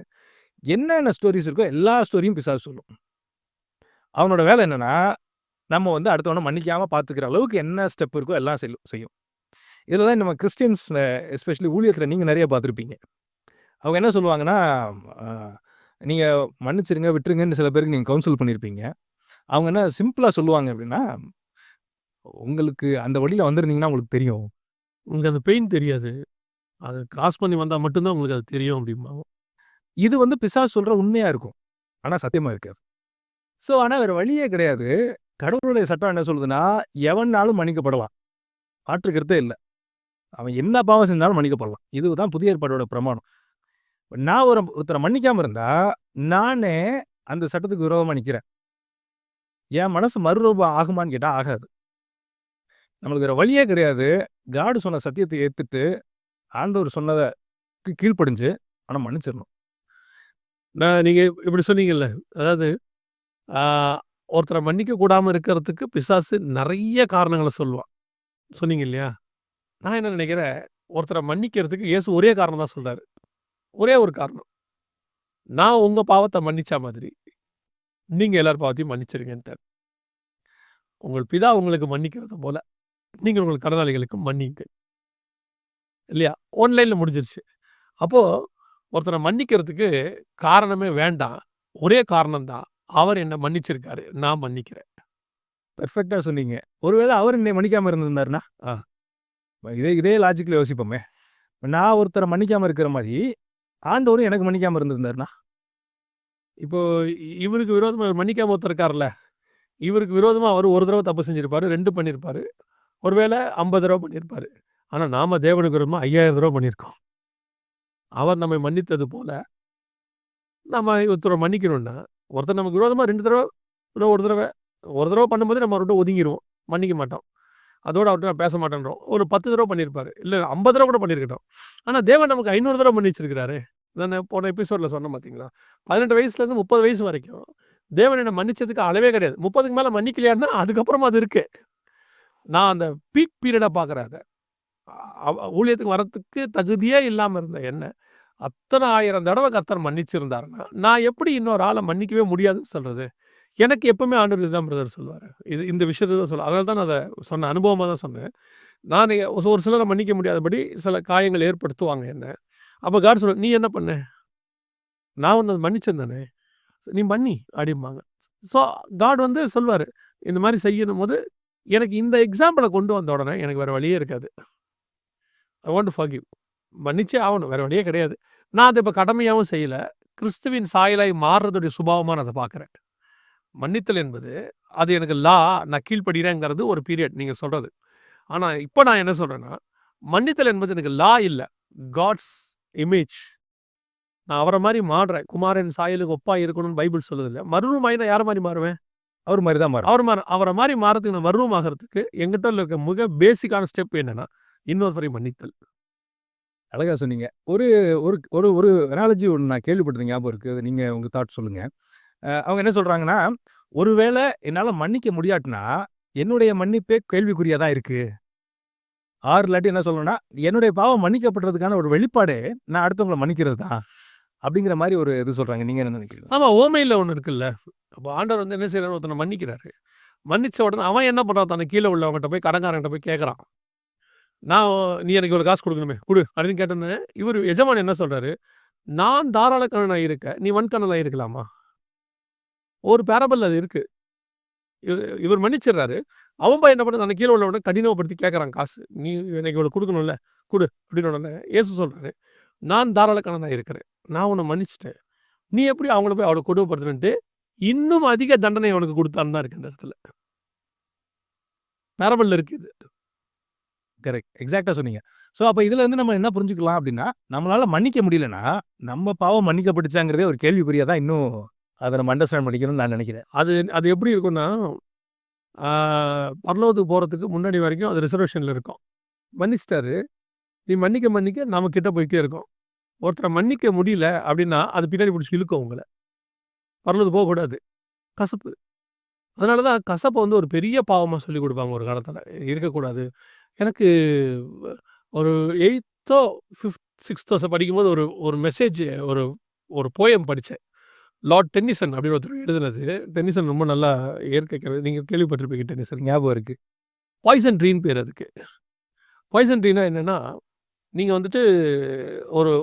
Speaker 2: என்னென்ன ஸ்டோரிஸ் இருக்கோ எல்லா ஸ்டோரியும் பிசாசு சொல்லும். அவனோட வேலை என்னன்னா, நம்ம அடுத்தவனை மன்னிக்காம பார்த்துக்கிற அளவுக்கு என்ன ஸ்டெப் இருக்கோ எல்லாம் செய்யும். இதில தான் நம்ம கிறிஸ்டியன்ஸ் எஸ்பெஷலி ஊழியத்தில நீங்க நெறைய பார்த்துருப்பீங்க. அவங்க என்ன சொல்லுவாங்கன்னா, நீங்க மன்னிச்சிருங்க, விட்டுருங்கன்னு சில பேருக்கு நீங்க கவுன்சில் பண்ணியிருப்பீங்க. அவங்க என்ன சிம்பிளா சொல்லுவாங்க அப்படின்னா, உங்களுக்கு அந்த வழியில வந்திருந்தீங்கன்னா உங்களுக்கு தெரியும்.
Speaker 1: உங்களுக்கு அந்த பெயின் தெரியாது. அத கிராஸ் பண்ணி வந்தா மட்டும் தான் உங்களுக்கு அது தெரியும் அப்படிம்பாங்க.
Speaker 2: இது பிசாசு சொல்ற உண்மையா இருக்கும். ஆனா சத்தியமா இருக்காது. ஆனா வேற வழியே கிடையாது. கடவுளுடைய சட்டம் என்ன சொல்லுதுன்னா, எவன்னாலும் மன்னிக்கப்படலாம். மாற்று கருத்தே இல்ல. அவன் என்ன பாவம் செஞ்சாலும் மன்னிக்கப்படலாம். இதுதான் புதிய ஏற்பாடோட பிரமாணம். நான் ஒருத்தரை மன்னிக்காம இருந்தா, நானே அந்த சட்டத்துக்கு விரோதமா நிக்கிறேன். என் மனசு மறுரூபம் ஆகுமான்னு கேட்டா ஆகாது. நம்மளுக்கு வேற வழியே கிடையாது. காட் சொன்ன சத்தியத்தை ஏத்துட்டு, ஆண்டவர் சொன்னதுக்கு கீழ்ப்படிஞ்சு, ஆனா மன்னிச்சிடணும்.
Speaker 1: நீங்க இப்படி சொன்னீங்கல்ல, அதாவது ஒருத்தரை மன்னிக்க கூடாம இருக்கிறதுக்கு பிசாசு நெறைய காரணங்கள சொல்லுவான். சொன்னீங்க இல்லையா? நான் என்ன நினைக்கிறேன், ஒருத்தரை மன்னிக்கிறதுக்கு இயேசு ஒரே காரணம் தான் சொல்றாரு. ஒரே ஒரு காரணம். நான் உங்க பாவத்த மன்னிச்சா மாதிரி, நீங்க எல்லார் பாவத்தையும் மன்னிச்சிருங்கன்ட்டாரு. உங்கள் பிதா உங்களுக்கு மன்னிக்கிறது போல, நீங்கள் உங்கள் கடனாளிகளுக்கு மன்னியுங்கள். இல்லையா? ஒன் லைன்ல முடிஞ்சிருச்சு. அப்போ ஒருத்தரை மன்னிக்கிறதுக்கு காரணமே வேண்டாம். ஒரே காரணம் தான். அவர் என்ன மன்னிச்சிருக்காரு. நான் மன்னிக்கிறேன்.
Speaker 2: பெர்ஃபெக்ட்டா சொன்னீங்க. ஒருவேளை அவரு என்னைய மன்னிக்காம இருந்திருந்தாருன்னா?
Speaker 1: ஆ.
Speaker 2: இதே லாஜிக்ல யோசிப்போமே. நான் ஒருத்தர மன்னிக்காம இருக்கிற மாரி, ஆண்டவரும் எனக்கு மன்னிக்காம இருந்திருந்தாருன்னா?
Speaker 1: இப்போ இவருக்கு விரோதமா இவர் மன்னிக்காம ஒருத்தர் இருக்கார்ல. இவருக்கு விரோதமா அவரு ஒரு தடவ தப்பு செஞ்சிருப்பாரு. 2 பண்ணியிருப்பாரு. ஒருவேளை 50 தடவ பண்ணியிருப்பாரு. ஆனா நாம தேவனுக்கு விரோதமா 5000 தடவ பண்ணியிருக்கோம். அவர் நம்மை மன்னித்தது போல, நம்ம ஒருத்தர மன்னிக்கணும்னா, ஒருத்தர் நமக்கு விரோதமா 2 தடவ, இல்ல ஒரு தடவ பண்ணும்போதே நம்ம அவர்ட்ட ஒதுங்கிருவோம். மன்னிக்க மாட்டோம். அதோட அவர்ட்ட நான் பேச மாட்டேன்றோம். ஒரு 10 தடவ பண்ணியிருப்பாரு. இல்ல 50 தடவ கூட பண்ணியிருக்கட்டும். ஆனா தேவன் நமக்கு 500 தடவ மன்னிச்சிருக்கிறாரே. நான் போன எபிசோட்ல சொன்னேன் பார்த்தீங்களா? 18 வயசுலேருந்து 30 வயசு வரைக்கும் தேவன் என்ன மன்னிச்சதுக்கு அளவே கிடையாது. 30க்கு மேல மன்னிக்கலையான்னா, அதுக்கப்புறமா அது இருக்கு. நான் அந்த பீக் பீரியடா பார்க்குறேன் அத. ஊழியத்துக்கு வரத்துக்கு தகுதியே இல்லாம இருந்த என்ன, அத்தனை 1000 தடவ கர்த்தர் மன்னிச்சிருந்தாருன்னா, நான் எப்படி இன்னொரு ஆள மன்னிக்கவே முடியாதுன்னு சொல்றது? எனக்கு எப்பவுமே ஆண்டவர் இதுதான் பிரதர் சொல்லுவாரு. இந்த விஷயத்த தான் சொல்லுவாரு. அதனால தான் நான் அத சொன்னேன். அனுபவமா தான் சொன்னேன். நான் ஒரு சிலர மன்னிக்க முடியாதபடி சில காயங்கள் ஏற்படுத்துவாங்க என்ன. அப்ப காட் சொல்லுவாரு, "நீ என்ன பண்ண? நான் உன்ன மன்னிச்சேன் தானே! நீ மன்னி" அப்படிம்பாங்க. ஸோ காட் வந்து சொல்வாரு, இந்த மாரி செய்யணும்போது, எனக்கு இந்த எக்ஸாம்பிள கொண்டு வந்த உடனே எனக்கு வேற வழியே இருக்காது. I want to forgive. மன்னிச்சே ஆவணும். வேற வழியே கிடையாது. நான் அத இப்ப கடமையாவும் செய்யல. கிறிஸ்துவின் சாயலாய் மாறுறதுடைய சுபாவமா நான் அத பார்க்குறேன். மன்னித்தல் என்பது, அது எனக்கு நான் கீழ்ப்படிறேங்கிறது ஒரு பீரியட் நீங்க சொல்றது. ஆனா இப்ப நான் என்ன சொல்றேன்னா, மன்னித்தல் என்பது எனக்கு இல்ல. God's image. நான் அவர மாரி மாறுறேன். குமாரன் சாயலுக்கு ஒப்பா இருக்கணும்னு பைபிள் சொல்லுதுல்ல. மறுரூபமாயினா யார மாரி மாறுவேன்?
Speaker 2: அவரு மாரி தான் மாறணும்.
Speaker 1: அவர மாரி மாறதுக்கு நான் மறுரூபமாகறதுக்கு என்கிட்ட இருக்க மிக பேசிக்கான ஸ்டெப் என்னன்னா, இன்னொருத்தரை மன்னித்தல்.
Speaker 2: அழகா சொன்னீங்க. ஒரு ஒரு ஒரு ஒரு அனாலஜி ஒண்ணு நான் கேள்விப்பட்டது ஞாபகம் இருக்கு. அது நீங்க உங்க தாட் சொல்லுங்க. அவங்க என்ன சொல்றாங்கன்னா, "ஒருவேள என்னால மன்னிக்க முடியாட்டினா, என்னுடைய மன்னிப்பே கேள்விக்குறியா தான் இருக்கு." ஆர் இல்லாட்டி என்ன சொல்லணும்னா, என்னுடைய பாவம் மன்னிக்கப்படுறதுக்கான ஒரு வெளிப்பாடே, நான் அடுத்தவங்கள மன்னிக்கிறது தான். அப்படிங்கிற மாரி ஒரு இது சொல்றாங்க. நீங்க என்ன நினைக்கிறீங்க?
Speaker 1: ஆமா, உவமையில ஒண்ணு இருக்குல்ல. அப்ப ஆண்டவர் வந்து என்ன செய்றாரு, ஒருத்தன மன்னிக்கிறாரு. மன்னிச்ச உடனே அவன் என்ன பண்றான், தனக்கு கீழ உள்ளவங்கட்ட போய் கடன்காரன்ட்ட போய் கேட்கறான். நான் "நீ எனக்கு இவ்வளோ காசு குடுக்கணுமே, குடு" அப்படின்னு கேட்டோனே, இவரு எஜமான் என்ன சொல்றாரு, "நான் தாராளக்கண்ணனாய் இருக்க, நீ வன்கண்ணனாய் இருக்கலாமா?" ஒரு பேரபிள் அது இருக்கு. இவர் மன்னிச்சிடுறாரு. அவன் பையன் என்ன பண்றான், தனக்கு கீழ உள்ளவன கடினப்படுத்தி கேட்கறான் காசு. "நீ எனக்கு இவ்வளோ குடுக்கணும்ல, குடு" அப்படின்னு உடனே இயேசு சொல்றாரு, "நான் தாராளக்கண்ணனாய் இருக்கிறேன். நான் உன்ன மன்னிச்சுட்டேன். நீ எப்படி அவங்கள போய் அவ்வளோ கொடுமைப்படுத்துறன்ட்டு, இன்னும் அதிக தண்டனை அவனுக்கு குடுத்தான்னு" தான் இருக்கு இந்த இடத்துல. பேரபிள்ல இருக்கு இது.
Speaker 2: கரெக்ட். எக்ஸாக்ட்டா சொன்னீங்க. ஸோ, அப்ப இதுலருந்து நம்ம என்ன புரிஞ்சுக்கலாம் அப்படின்னா, நம்மளால மன்னிக்க முடியலன்னா, நம்ம பாவம் மன்னிக்கப்பட்டுச்சாங்கிறதே ஒரு கேள்விக்குறியா தான் இன்னும் அத நம்ம அண்டர்ஸ்டாண்ட் பண்ணிக்கணும்னு நான் நினைக்கிறேன்.
Speaker 1: அது அது எப்படி இருக்கும்னா, ஆ பரலோகத்துக்கு போறதுக்கு முன்னாடி வரைக்கும் அது ரிசர்வேஷன்ல இருக்கும். மன்னிச்சுட்டாரு. நீ மன்னிக்க மன்னிக்க நாம கிட்ட போயிட்டே இருக்கோம். ஒருத்தர மன்னிக்க முடியல அப்படின்னா, அது பின்னாடி புடிச்சு இழுக்கும் உங்கள. பரலோகத்துக்கு போகக்கூடாது. கசப்பு. அதனால தான் கசப்ப வந்து ஒரு பெரிய பாவமா சொல்லிக் குடுப்பாங்க ஒரு காலத்துல. இருக்கக்கூடாது. எனக்கு ஒரு 8தோ, 6தோ படிக்கும்போது ஒரு ஒரு மெசேஜ் ஒரு ஒரு போயம் படிச்சேன். லார்ட் டென்னிசன் அப்படின்னு ஒருத்தர் எழுதினது. டென்னிசன் ரொம்ப நல்லா இயற்கை கவி நீங்க கேள்விப்பட்டிருப்பீங்க டென்னிசன்.
Speaker 2: ஞாபகம் இருக்கு.
Speaker 1: பாய்சன் ட்ரீன்னு பேரு அதுக்கு. பாய்சன் ட்ரீன்னா என்னன்னா, நீங்க வந்துட்டு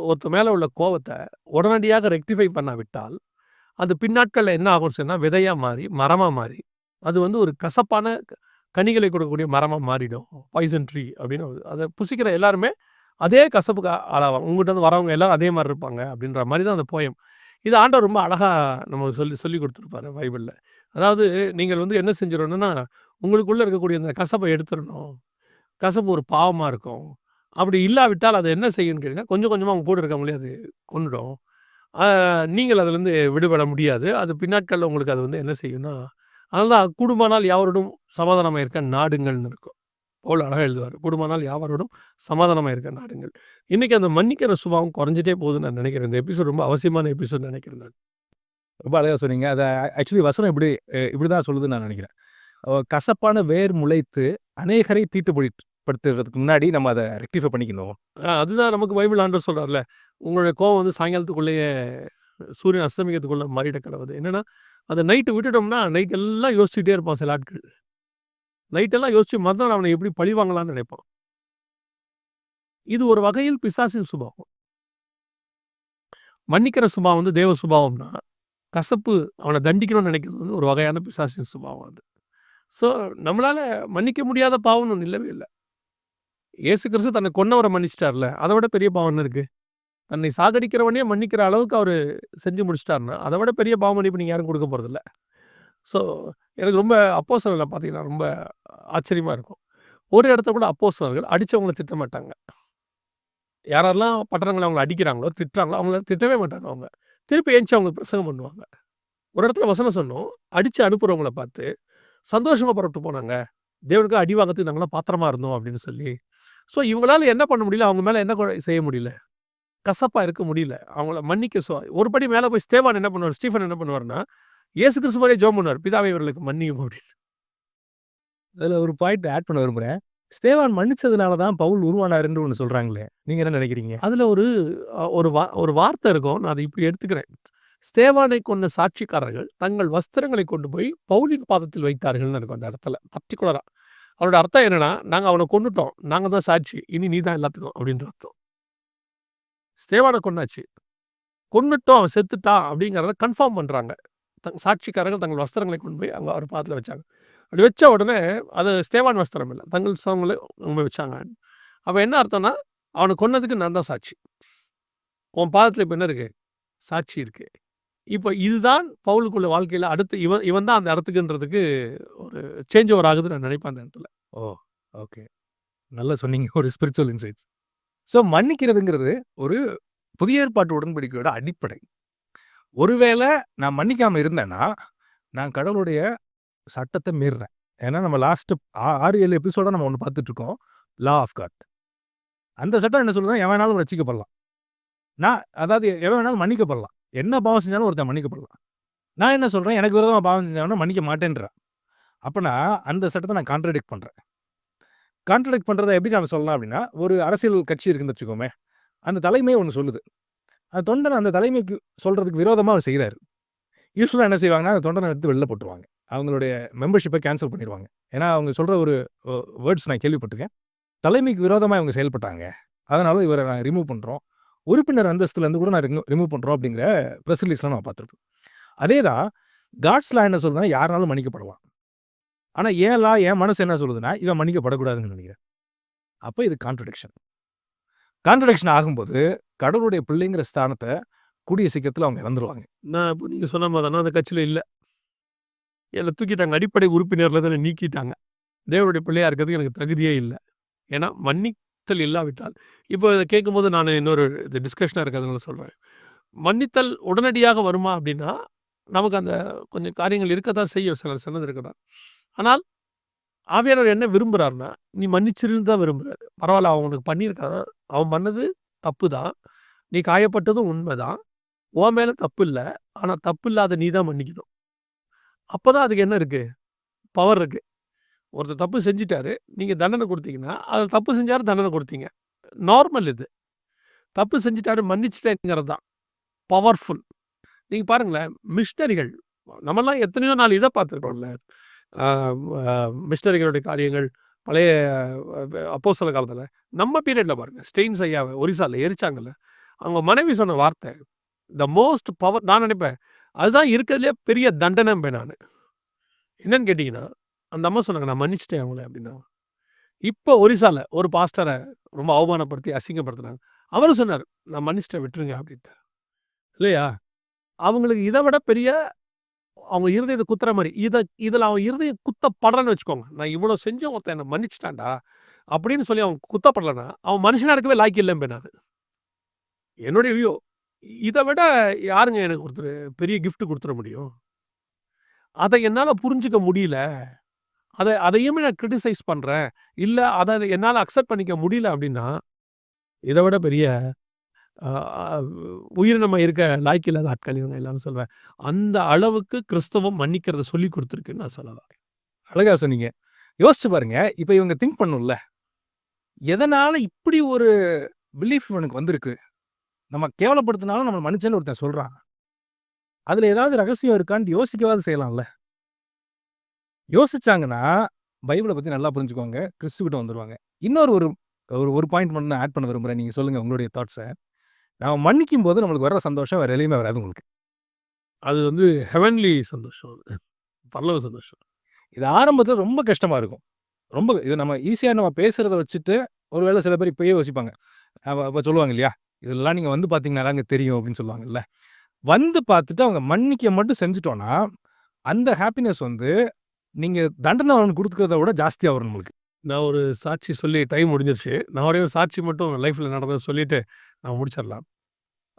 Speaker 1: ஒருத்தர் மேல உள்ள கோவத்த உடனடியாக ரெக்டிஃபை பண்ணாவிட்டால், அது பின்னாட்கள்ல என்ன ஆகும்னு சொன்னா, விதையா மாறி, மரமா மாறி, அது வந்து ஒரு கசப்பான கனிகளை கொடுக்கக்கூடிய மரமா மாறிடும். பாய்சன் ட்ரீ அப்படின்னு அத புசிக்கிற எல்லாருமே அதே கசப்புக்கு ஆளாவாங்க. உங்ககிட்ட இருந்து வரவங்க எல்லாரும் அதே மாரி இருப்பாங்க அப்படின்ற மாரி தான் அந்த போயம். இது ஆண்டவர் ரொம்ப அழகா நமக்கு சொல்லிக் குடுத்துருப்பாரு பைபிள்ல. அதாவது நீங்கள் வந்து என்ன செஞ்சிரணும்னா, உங்களுக்குள்ள இருக்கக்கூடிய அந்த கசப்ப எடுத்துறணும். கசப்பு ஒரு பாவமா இருக்கும். அப்படி இல்லாவிட்டால் அது என்ன செய்யும்னு கேட்டீங்கன்னா, கொஞ்சம் கொஞ்சமா உங்க கூட இருக்கவங்களையும் அது கொன்னுடும். ஆ நீங்கள் அதிலிருந்து விடுபட முடியாது. அது பின்னாட்கள்ல உங்களுக்கு அது வந்து என்ன செய்யும்னா, அதனால தான் "கூடுமானால் யாவரோடும் சமாதானமா இருக்க நாடுங்கள்னு" இருக்கும். பவுல் அழகா எழுதுவாரு. "கூடுமானால் யாவரோடும் சமாதானமா இருக்க நாடுங்கள்." இன்னைக்கு அந்த மன்னிக்கிற சுபாவம் குறைஞ்சிட்டே போகுதுன்னு நான் நினைக்கிறேன். இந்த எபிசோட் ரொம்ப அவசியமான எபிசோட்ன்னு நினைக்கிறேன் நான்.
Speaker 2: ரொம்ப அழகா சொன்னீங்க. அத ஆக்சுவலி வசனம் இப்படிதான் சொல்லுதுன்னு நான் நினைக்கிறேன். கசப்பான வேர் முளைத்து அநேகரை படுத்துறதுக்கு முன்னாடி நம்ம அத ரெக்டிஃபை பண்ணிக்கணும்.
Speaker 1: அதுதான் நமக்கு பைபிள் ஆண்டவர் சொல்றார்ல, "உங்களுடைய கோவம் வந்து சாயங்காலத்துக்குள்ளேயே சூரியன் அஸ்தமிக்கிறதுக்குள்ள மாறிட கடவுது." என்னன்னா, அத நைட்டு விட்டுட்டோம்னா, நைட் எல்லாம் யோசிச்சுட்டே இருப்பான் சில ஆட்கள். நைட்டெல்லாம் யோசிச்சு மறுநாள் அவன எப்படி பழி வாங்கலாம்னு நினைப்பான். இது ஒரு வகையில் பிசாசின் சுபாவம். மன்னிக்கிற சுபாவம் வந்து தேவ சுபாவம்னா, கசப்பு அவன தண்டிக்கணும்னு நினைக்கிறது வந்து ஒரு வகையான பிசாசின் சுபாவம் அது. ஸோ, நம்மளால மன்னிக்க முடியாத பாவம்னு ஒண்ணு இல்லவே இல்ல. இயேசு கிறிஸ்து தன்னை கொன்னவர மன்னிச்சுட்டார்ல. அத விட பெரிய பாவம் என்ன இருக்கு? தன்னை சாகடிக்கிறவனே மன்னிக்கிற அளவுக்கு அவரு செஞ்சு முடிச்சுட்டாருன்னா, அத விட பெரிய பாவ மன்னிப்பு நீங்க யாரும் குடுக்க போறதில்ல. ஸோ, எனக்கு ரொம்ப அப்போஸ்தலர்கள பார்த்தீங்கன்னா, ரொம்ப ஆச்சரியமா இருக்கும். ஒரு இடத்துல கூட அப்போஸ்தலர்கள் அடிச்சவங்கள திட்ட மாட்டாங்க. யாரெல்லாம் பட்டணங்கள்ல அவங்கள அடிக்கிறாங்களோ, திட்டுறாங்களோ, அவங்கள திட்டவே மாட்டாங்க அவங்க. திருப்பி எந்திச்சு அவங்களுக்கு பிரசங்கம் பண்ணுவாங்க. ஒரு இடத்துல வசனம் சொன்னோம். அடிச்சு அனுப்புறவங்கள பார்த்து, சந்தோஷமா புறப்பட்டு போனாங்க. தேவனுக்காக அடி வாங்கறதுக்கு நாங்கலாம் பாத்திரமா இருந்தோம் அப்படின்னு சொல்லி. ஸோ, இவங்களால என்ன பண்ண முடியல? அவங்க மேல என்ன செய்ய முடியல? கசப்பா இருக்க முடியல. அவங்கள மன்னிக்க ஒரு படி மேல போய் ஸ்தேவான் என்ன பண்ணுவாரு? ஸ்டீஃபன் என்ன பண்ணுவாருன்னா, இயேசு கிறிஸ்து மாரியே ஜெபம் பண்ணுவாரு. பிதாவே இவர்களுக்கு மன்னியும் அப்படின்னு.
Speaker 2: அதுல ஒரு பாயிண்ட் ஆட் பண்ண விரும்புறேன். ஸ்தேவான் மன்னிச்சதுனால தான் பவுல் உருவானாருன்னு ஒண்ணு சொல்றாங்களே! நீங்க என்ன நினைக்கிறீங்க?
Speaker 1: அதுல ஒரு ஒரு வார்த்தை இருக்கும். நான் அத இப்படி எடுத்துக்கிறேன். ஸ்தேவானை கொன்ற சாட்சிக்காரர்கள் தங்கள் வஸ்திரங்களை கொண்டு போய் பவுலின் பாதத்தில் வைத்தார்கள்னு இருக்கும் அந்த இடத்துல. பர்ட்டிகுலரா. அதோட அர்த்தம் என்னன்னா, நாங்க அவன கொன்னுட்டோம். நாங்க தான் சாட்சி. இனி நீ தான் எல்லாத்துக்கும் அப்படின்ற அர்த்தம். ஸ்தேவான கொன்னாச்சு. கொன்னுட்டோம், அவன் செத்துட்டான் அப்படிங்கிறத கன்ஃபார்ம் பண்றாங்க. சாட்சிக்காரர்கள் தங்கள் வஸ்திரங்களை கொண்டு போய் அங்க அவர் பாதத்துல வச்சாங்க. அப்படி வச்ச உடனே அது ஸ்தேவான் வஸ்திரம் இல்ல. தங்கள் வஸ்திரங்கள கொண்டு போய் வச்சாங்க. அப்ப என்ன அர்த்தம்னா, அவன கொன்னதுக்கு நான் தான் சாட்சி. உன் பாதத்துல இப்ப என்ன இருக்கு? சாட்சி இருக்கு. இப்ப இதுதான் பவுலுக்குள்ள வாழ்க்கையில அடுத்து இவன் தான் அந்த இடத்துக்குன்றதுக்கு ஒரு சேஞ்ச் ஓவர் ஆகுதுன்னு நான் நினைப்பேன் அந்த இடத்துல.
Speaker 2: ஓ! ஓகே. நல்லா சொன்னீங்க. ஒரு ஸ்பிரிச்சுவல் இன்சைட்ஸ். ஸோ மன்னிக்கிறதுங்கிறது ஒரு புதிய ஏற்பாட்டு உடன்படிக்கையோட அடிப்படை. ஒருவேள நான் மன்னிக்காம இருந்தேன்னா, நான் கடவுளுடைய சட்டத்த மீறுறேன். ஏன்னா நம்ம லாஸ்ட் 6, 7 எபிசோடா நம்ம ஒண்ணு பார்த்துட்டு இருக்கோம். Law of God. அந்த சட்டம் என்ன சொல்லுதுன்னா, எவன் வேணாலும் ரட்சிக்கப்படலாம். அதாவது எவன் வேணாலும் மன்னிக்கப்படலாம். என்ன பாவம் செஞ்சாலும் ஒருத்தன் மன்னிக்கப்படலாம். நான் என்ன சொல்றேன், எனக்கு விரோதமா பாவம் செஞ்சவன மன்னிக்க மாட்டேன்றேன். அப்ப அந்த சட்டத்த நான் கான்ட்ராடிக்ட் பண்றேன். கான்ட்ராடிக்ட் பண்றத எப்படி நம்ம சொல்லலாம் அப்படின்னா, ஒரு அரசியல் கட்சி இருக்குன்னு வச்சுக்கோமே, அந்த தலைமை ஒண்ணு சொல்லுது. அந்த தொண்டன் அந்த தலைமைக்கு சொல்றதுக்கு விரோதமா அவர் செய்றாரு. யூசுவலா என்ன செய்வாங்கன்னா, அந்த தொண்டன எடுத்து வெளில போட்டுருவாங்க. அவங்களுடைய மெம்பர்ஷிப்ப கேன்சல் பண்ணிருவாங்க. ஏன்னா, அவங்க சொல்ற ஒரு வேர்ட்ஸ் நான் கேள்விப்பட்டுருக்கேன். தலைமைக்கு விரோதமா இவங்க செயல்பட்டாங்க. அதனால இவர நான் ரிமூவ் பண்றோம். உறுப்பினர் அந்தஸ்துலேருந்து கூட நான் ரிமூவ் பண்றோம் அப்படிங்கிற பிரஸ் ரிலீஸ்லாம் நம்ம பார்த்துருப்போம். அதே தான் காட்ஸ் லா என்ன சொல்லுதுன்னா, யாருனாலும் மன்னிக்கப்படலாம். ஆனா என் லா, என் மனசு என்ன சொல்லுதுன்னா, இவன் மன்னிக்கப்படக்கூடாதுன்னு நினைக்கிறேன். அப்ப இது கான்ட்ரடிக்ஷன். கான்ட்ரடிக்ஷன் ஆகும்போது, கடவுளுடைய பிள்ளைங்கிற ஸ்தானத்த கூடிய சீக்கிரத்தில அவங்க இழந்துருவாங்க.
Speaker 1: நான் இப்ப நீங்க சொன்ன மாரி தான் அந்த கட்சியில இல்ல. என்ன தூக்கிட்டாங்க. அடிப்படை உறுப்பினர்ல இருந்து நீக்கிட்டாங்க. தேவனுடைய பிள்ளையா இருக்கிறதுக்கு எனக்கு தகுதியே இல்ல. ஏன்னா மன்னித்தல் இல்லாவிட்டால் இப்போ இத கேட்கும்போது நான் இன்னொரு இது டிஸ்கஷனா இருக்கிறதுனால சொல்றேன். மன்னித்தல் உடனடியாக வருமா அப்படின்னா, நமக்கு அந்த கொஞ்சம் காரியங்கள் இருக்கத்தான் செய்யும். சிலது இருக்கதான். ஆனால் ஆவியானவர் என்ன விரும்புறார்ன்னா, நீ மன்னிச்சிருன்னு தான் விரும்புறாரு. பரவால்ல அவன் உனக்கு பண்ணியிருக்கான். அவன் பண்ணது தப்பு தான். நீ காயப்பட்டதும் உண்மைதான். உன் மேல தப்பு இல்ல. ஆனா தப்பு இல்லாத நீ தான் மன்னிக்கணும். அப்பதான் அதுக்கு என்ன இருக்கு? பவர் இருக்கு. ஒருத்தர் தப்பு செஞ்சுட்டாரு. நீங்க தண்டனை குடுத்தீங்கன்னா, அது தப்பு செஞ்சாரு தண்டனை குடுத்தீங்க. நார்மல் இது. தப்பு செஞ்சுட்டாரு மன்னிச்சுட்டேங்கிறது தான். பவர்ஃபுல். நீங்க பாருங்களேன், மிஷனரிகள் நம்மலாம் எத்தனையோ நாள் இத பார்த்துருக்கோம்ல. அ அ மிஷனரிகளுடைய காரியங்கள் பழைய அப்போஸ்தலர் காலத்தில. நம்ம பீரியட்ல பாருங்க. ஸ்டெயின்ஸ் ஐயாவ ஒரிசால எரிச்சாங்கல்ல. அவங்க மனைவி சொன்ன வார்த்தை, த மோஸ்ட் பவர் நான் நினைப்பேன். அதுதான் இருக்கிறதுலயே பெரிய தண்டனைம்பேன் நானு. என்னன்னு கேட்டீங்கன்னா, அந்த அம்மா சொன்னாங்க, "நான் மன்னிச்சுட்டேன் அவங்கள" அப்படின்னாங்க. இப்போ ஒரிசால ஒரு பாஸ்டர ரொம்ப அவமானப்படுத்தி, அசிங்கப்படுத்துனாங்க. அவரும் சொன்னாரு, "நான் மன்னிச்சுட்டேன் விட்டுருங்க" அப்படின்ட்டாரு. இல்லையா? அவங்களுக்கு இத விட பெரிய அவங்க இருதயத்த குத்துற மாரி. இதுல அவன் இருதயம் குத்தப்படலன்னு வச்சுக்கோங்க. நான் இவ்வளோ செஞ்சும் ஒருத்தன் என்ன மன்னிச்சுட்டான்டா, அப்படின்னு சொல்லி அவன் குத்தப்படலன்னா, அவன் மனுஷனா இருக்கவே லாயக்கு இல்லம்பேன் நானு. என்னுடைய வியூ. இத விட யாருங்க எனக்கு ஒருத்தரு பெரிய கிஃப்ட் குடுத்துற முடியும்? அத என்னால புரிஞ்சுக்க முடியல. அதையுமே நான் கிரிட்டிசைஸ் பண்றேன். இல்ல அத என்னால அக்செப்ட் பண்ணிக்க முடியல அப்படின்னா, இத விட பெரிய அ அ உயிரினமா இருக்க லாயக்கு இல்லாத ஆட்கள் இவங்க எல்லாரும் சொல்வேன். அந்த அளவுக்கு கிறிஸ்தவம் மன்னிக்கிறத சொல்லிக் குடுத்துருக்குன்னு நான் சொல்ல வரேன்.
Speaker 2: அழகா சொன்னீங்க. யோசிச்சு பாருங்க. இப்ப இவங்க திங்க் பண்ணும்ல. எதனால இப்படி ஒரு பிலீஃப் இவனுக்கு வந்திருக்கு? நம்ம கேவலப்படுத்தினாலும் நம்மள மன்னிச்சேன்னு ஒருத்தன் சொல்றான். அதுல ஏதாவது ரகசியம் இருக்கான்னு யோசிக்கவாது செய்யலாம்ல. யோசிச்சாங்கன்னா, பைபிள பத்தி நல்லா புரிஞ்சுக்குவாங்க. கிறிஸ்துகிட்ட வந்துருவாங்க. இன்னொரு ஒரு ஒரு ஒரு பாயிண்ட் மட்டும் நான் ஆட் பண்ண விரும்புறேன். நீங்க சொல்லுங்க உங்களுடைய தாட்ஸ. நாம மன்னிக்கும்போது நம்மளுக்கு வர்ற சந்தோஷம் வேற எதுலயுமே வராது உங்களுக்கு.
Speaker 1: அது வந்து ஹெவன்லி சந்தோஷம் அது. பரலோக சந்தோஷம்.
Speaker 2: இது ஆரம்பத்துல ரொம்ப கஷ்டமா இருக்கும். ரொம்ப இது நம்ம ஈஸியா நம்ம பேசுறத வச்சுட்டு, ஒரு வேளை சில பேர் இப்பயே யோசிப்பாங்க. அப்ப சொல்லுவாங்க இல்லையா? இதெல்லாம் நீங்க வந்து பார்த்தீங்கன்னா தாங்க தெரியும் அப்படின்னு சொல்லுவாங்கல்ல. வந்து பார்த்துட்டு அவங்க மன்னிக்க மட்டும் செஞ்சுட்டோம்னா, அந்த ஹேப்பினஸ் வந்து நீங்க தண்டனை அவனுக்கு குடுக்கிறத விட ஜாஸ்தியா வரும் நம்மளுக்கு.
Speaker 1: நான் ஒரு சாட்சி சொல்லி டைம் முடிஞ்சிருச்சு. நான் ஒரே ஒரு சாட்சி மட்டும் லைஃப்ல நடந்தத சொல்லிட்டு நான் முடிச்சிடலாம்.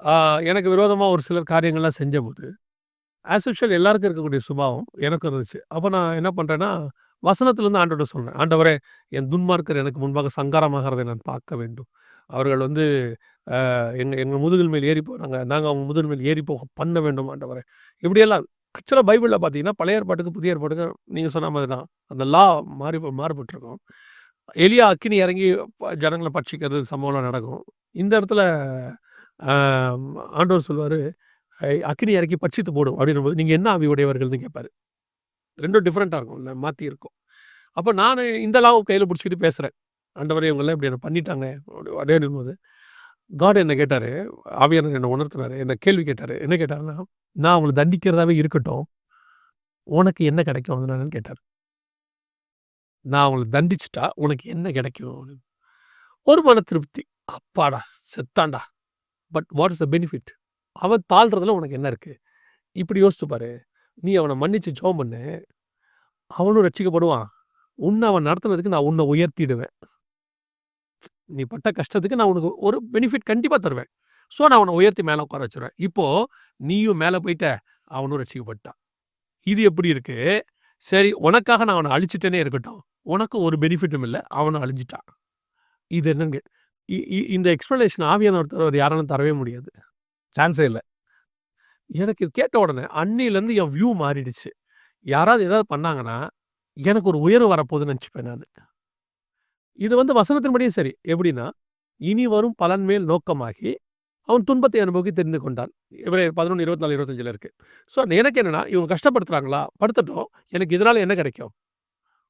Speaker 1: ஆ எனக்கு விரோதமா ஒரு சிலர் காரியங்கள்லாம் செஞ்சபோது, ஆஸ் யூசுவல் எல்லாருக்கும் இருக்கக்கூடிய சுபாவம் எனக்கும் இருந்துச்சு. அப்ப நான் என்ன பண்றேன்னா, வசனத்திலிருந்து ஆண்டவர்ட்ட சொல்றேன். ஆண்டவரே, என் துன்மார்க்கர் எனக்கு முன்பாக சங்காரமாகிறதை நான் பார்க்க வேண்டும். அவர்கள் வந்து எங்க எங்க முதுகில் மேல் ஏறி போறாங்க. நாங்க அவங்க முதுகில் மேல் ஏறி போக பண்ண வேண்டும் ஆண்டவரே. இப்படியெல்லாம் ஆக்சுவலா பைபிள்ல பார்த்தீங்கன்னா, பழைய ஏற்பாட்டுக்கும், புதிய ஏற்பாட்டுக்கும் நீங்க சொன்ன மாதிரி தான். அந்த லா மாறுபட்டிருக்கும். எலியா அக்கினி இறங்கி ஜனங்கள பட்சிக்கிறது சம்பவம்லாம் நடக்கும். இந்த இடத்துல அ ஆண்டவர் சொல்லுவாரு, "அக்கினி இறக்கி பட்சித்து போடும்." அப்படின்னும்போது, "நீங்க என்ன ஆவி உடையவர்கள்ன்னு?" கேட்பாரு. 2ம் டிஃபரெண்ட்டா இருக்கும்ல, மாத்தி இருக்கும். அப்ப நானு இந்த லாவ கையில புடிச்சுக்கிட்டு பேசுறேன். ஆண்டவரே இவங்கலாம் இப்படி என்ன பண்ணிட்டாங்க. அப்படின்னும்போது காட் என்ன கேட்டாரு, ஆவியானவர் என்ன உணர்த்தினாரு. என்ன கேள்வி கேட்டாரு. என்ன கேட்டாருன்னா, "நான் அவங்கள தண்டிக்கிறதாவே இருக்கட்டும். உனக்கு என்ன கிடைக்கும் அதனாலன்னு?" கேட்டாரு. "நான் அவங்கள தண்டிச்சுட்டா உனக்கு என்ன கிடைக்கும்?" அப்படின்னு. ஒரு மன திருப்தி. அப்பாடா! செத்தான்டா! But what is the benefit? அவன் தாழ்றதுல உனக்கு என்ன இருக்கு? இப்படி யோசிச்சு பாரு. நீ அவன மன்னிச்சு ஜெபம் பண்ணு. அவனும் ரட்சிக்கப்படுவான். உன்ன அவன் நடத்துனதுக்கு நான் உன்ன உயர்த்திடுவேன். நீ பட்ட கஷ்டத்துக்கு நான் உனக்கு ஒரு பெனிஃபிட் கண்டிப்பா தருவேன். ஸோ, நான் உன்ன உயர்த்தி மேல உட்கார வச்சுருவேன். இப்போ நீயும் மேல போயிட்ட, அவனும் ரட்சிக்கப்பட்டான். இது எப்படி இருக்கு? சரி, உனக்காக நான் அவன அழிச்சுட்டேனே இருக்கட்டும். உனக்கு ஒரு பெனிஃபிட்டும் இல்ல. அவனும் அழிஞ்சுட்டான். இது என்னங்க? இ இ இந்த எக்ஸ்ப்ளனேஷன் ஆவியானவர் தருவார் யாராலும் தரவே முடியாது.
Speaker 2: சான்ஸே இல்ல.
Speaker 1: எனக்கு இது கேட்ட உடனே அன்னையிலேருந்து என் வியூ மாறிடுச்சு. யாராவது ஏதாவது பண்ணாங்கன்னா, எனக்கு ஒரு உயர்வு வரப்போகுதுன்னு நெனச்சுப்பேன் நானு. இது வந்து வசனத்தின்படியும் சரி. எப்படின்னா, இனி வரும் பலன் மேல் நோக்கமாகி, அவன் துன்பத்தை அனுபவிக்க தெரிந்து கொண்டான். எபிரேயர் 11, 24, 25ல இருக்கு. ஸோ எனக்கு என்னன்னா, இவங்க கஷ்டப்படுத்துறாங்களா? படுத்தட்டும். எனக்கு இதனால என்ன கிடைக்கும்?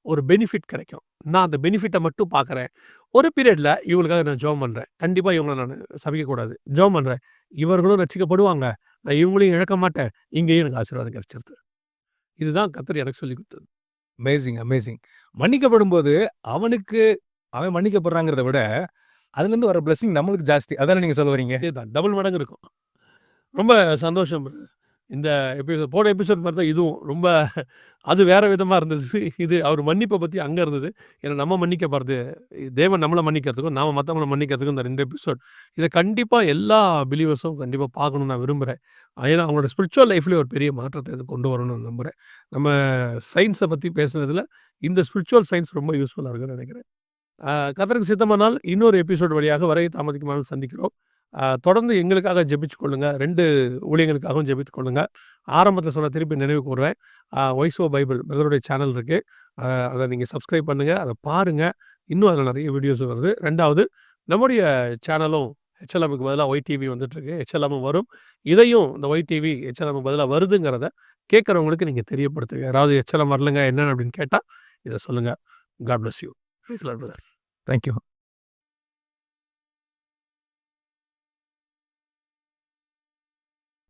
Speaker 1: ஒரு பெனிஃபிட் கிடைக்கும். நான் அந்த பெனிஃபிட்ட மட்டும் பார்க்குறேன். ஒரு பீரியட்ல இவங்களுக்காக நான் ஜெபம் பண்றேன். கண்டிப்பா இவங்கள நானு சபிக்கக்கூடாது. ஜெபம் பண்றேன். இவர்களும் ரட்சிக்கப்படுவாங்க. நான் இவங்களையும் இழக்க மாட்டேன். இங்கேயும் எனக்கு ஆசீர்வாதம் கிடைச்சிருது. இதுதான் கர்த்தர் எனக்கு சொல்லிக் குடுத்தது.
Speaker 2: Amazing, amazing. மன்னிக்கப்படும்போது அவனுக்கு அவன் மன்னிக்கப்படுறாங்கிறத விட, அதுலேருந்து வர பிளெஸ்ஸிங் நம்மளுக்கு ஜாஸ்தி. அதானே நீங்க சொல்ல வரீங்க?
Speaker 1: அதேதான். டபுள் மடங்கு இருக்கும். ரொம்ப சந்தோஷம். இந்த எபிசோட் போன எபிசோட் மாரி தான் இதுவும். ரொம்ப அது வேற விதமா இருந்தது. இது அவர் மன்னிப்ப பத்தி அங்க இருந்தது. ஏன்னா நம்ம மன்னிக்கப்படுறது தேவன் நம்மள மன்னிக்கிறதுக்கும், நாம மத்தவங்கள மன்னிக்கிறதுக்கும் இந்த 2 எபிசோட். இத கண்டிப்பா எல்லா பிலீவர்ஸும் கண்டிப்பா பார்க்கணும்னு நான் விரும்புறேன். ஏன்னா அவங்களோட ஸ்பிரிச்சுவல் லைஃப்லயே ஒரு பெரிய மாற்றத்த இது கொண்டு வரும்னு நான் நம்புறேன். நம்ம சயின்ஸ பத்தி பேசுனதுல இந்த ஸ்பிரிச்சுவல் சயின்ஸ் ரொம்ப யூஸ்ஃபுல்லா இருக்கும்னு நெனைக்கிறேன். கர்த்தருக்கு சித்தமானால் இன்னொரு எபிசோட் வழியாக வருகை தாமதிக்குமானால் சந்திக்கிறோம். தொடர்ந்து எங்களுக்காக ஜெபிச்சுக் கொள்ளுங்க. 2 ஊழியங்களுக்காகவும் ஜெபித்துக் கொள்ளுங்க. ஆரம்பத்தில சொன்ன திருப்பி நினைவு கூர்றேன். வாய்ஸ் ஓ பைபிள் பிரதருடைய சேனல் இருக்கு. அத நீங்க சப்ஸ்கிரைப் பண்ணுங்க. அத பாருங்க. இன்னும் அதில நெறைய வீடியோஸ் வருது. 2வது நம்முடைய சேனலும் HLMக்கு பதிலா YTV வந்துட்டுருக்கு. HLMம் வரும். இதையும் இந்த YTV, HLMக்கு பதிலா வருதுங்கிறத கேட்கிறவங்களுக்கு நீங்க தெரியப்படுத்துங்க. யாராவது HLM வரலங்க என்னன்னு அப்படின்னு கேட்டா, இத சொல்லுங்க. God bless you. Praise the lord brother.
Speaker 2: Thank you.